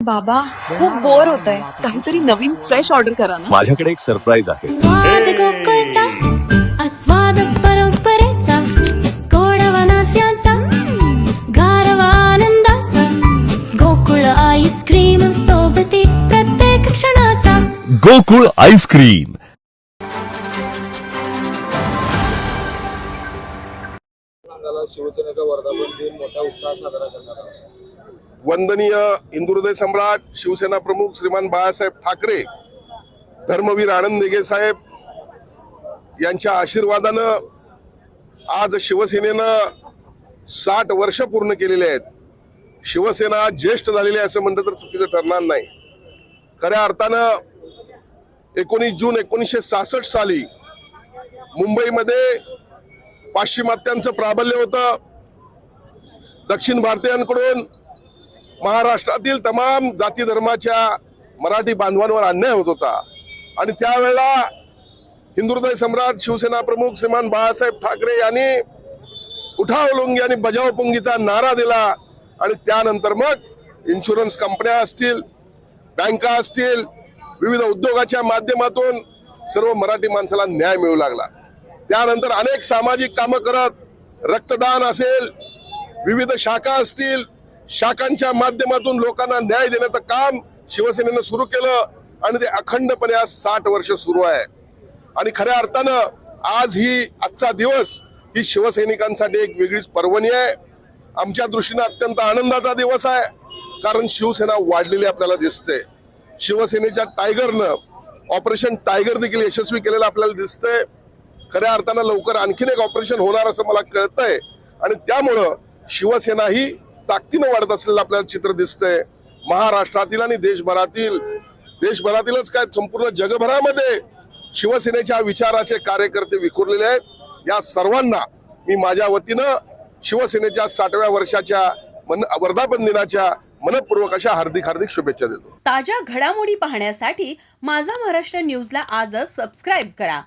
बाबा खूप बोर होतंय, काहीतरी नवीन फ्रेश ऑर्डर करा ना. माझ्याकडे एक सरप्राईज आहे. स्वाद गोकुळचा आस्वाद परंपरेचा गोडवा नात्याचा गारवा आनंदाचा गोकुळ आईस्क्रीम सोबती प्रत्येक क्षणाचा गोकुळ आईस्क्रीम. शिवसेनेचा वर्धापन दिन मोठा उत्साह साजरा करणार आहोत. वंदनीय हिंदुहृदय सम्राट शिवसेना प्रमुख श्रीमान बाळासाहेब ठाकरे, धर्मवीर आनंद दिघे साहेब यांच्या आशीर्वादानं आज शिवसेनेनं 60 वर्ष पूर्ण केलेले आहेत. शिवसेना ज्येष्ठ झालेली आहे असं म्हणलं तर चुकीचं ठरणार नाही. खऱ्या अर्थानं 19 जून 1966 साली मुंबईमध्ये पाश्चिमात्यांचं प्राबल्य होतं. दक्षिण भारतीयांकडून महाराष्ट्रातील तमाम जाती धर्माच्या मराठी बांधवांवर अन्याय होत होता आणि त्यावेळेला हिंदुहृदय सम्राट शिवसेना प्रमुख श्रीमान बाळासाहेब ठाकरे यांनी उठाव लुंगी आणि बजाव पुंगीचा नारा दिला आणि त्यानंतर मग इन्शुरन्स कंपन्या असतील, बँका असतील, विविध उद्योगाच्या माध्यमातून सर्व मराठी माणसाला न्याय मिळू लागला. त्यानंतर अनेक सामाजिक कामं करत रक्तदान असेल, विविध शाखा असतील, शाखांच्या माध्यमातून लोकांना न्याय देण्याचं काम शिवसेनेनं सुरू केलं आणि ते अखंडपणे आज 60 वर्ष सुरू आहे. आणि खऱ्या अर्थानं आज आजचा दिवस ही शिवसैनिकांसाठी एक वेगळीच पर्वणी आहे. आमच्या दृष्टीने अत्यंत आनंदाचा दिवस आहे, कारण शिवसेना वाढलेली आपल्याला दिसते. शिवसेनेच्या टायगरनं ऑपरेशन टायगर देखील यशस्वी केलेलं आपल्याला दिसतंय. खऱ्या अर्थानं लवकर आणखीन एक ऑपरेशन होणार असं मला कळतंय आणि त्यामुळं शिवसेना ही ताकदीनं वाढत असलेलं आपल्याला चित्र दिसतंय. महाराष्ट्रातील आणि देशभरातीलच काय संपूर्ण जगभरामध्ये शिवसेनेच्या विचाराचे कार्यकर्ते विखुरलेले आहेत. या सर्वांना मी माझ्या वतीनं शिवसेनेच्या 60व्या वर्षाच्या वर्धापन दिनाच्या मनपूर्वक अशा हार्दिक शुभेच्छा देतो. ताज्या घडामोडी पाहण्यासाठी माझा महाराष्ट्र न्यूजला आजच सबस्क्राईब करा.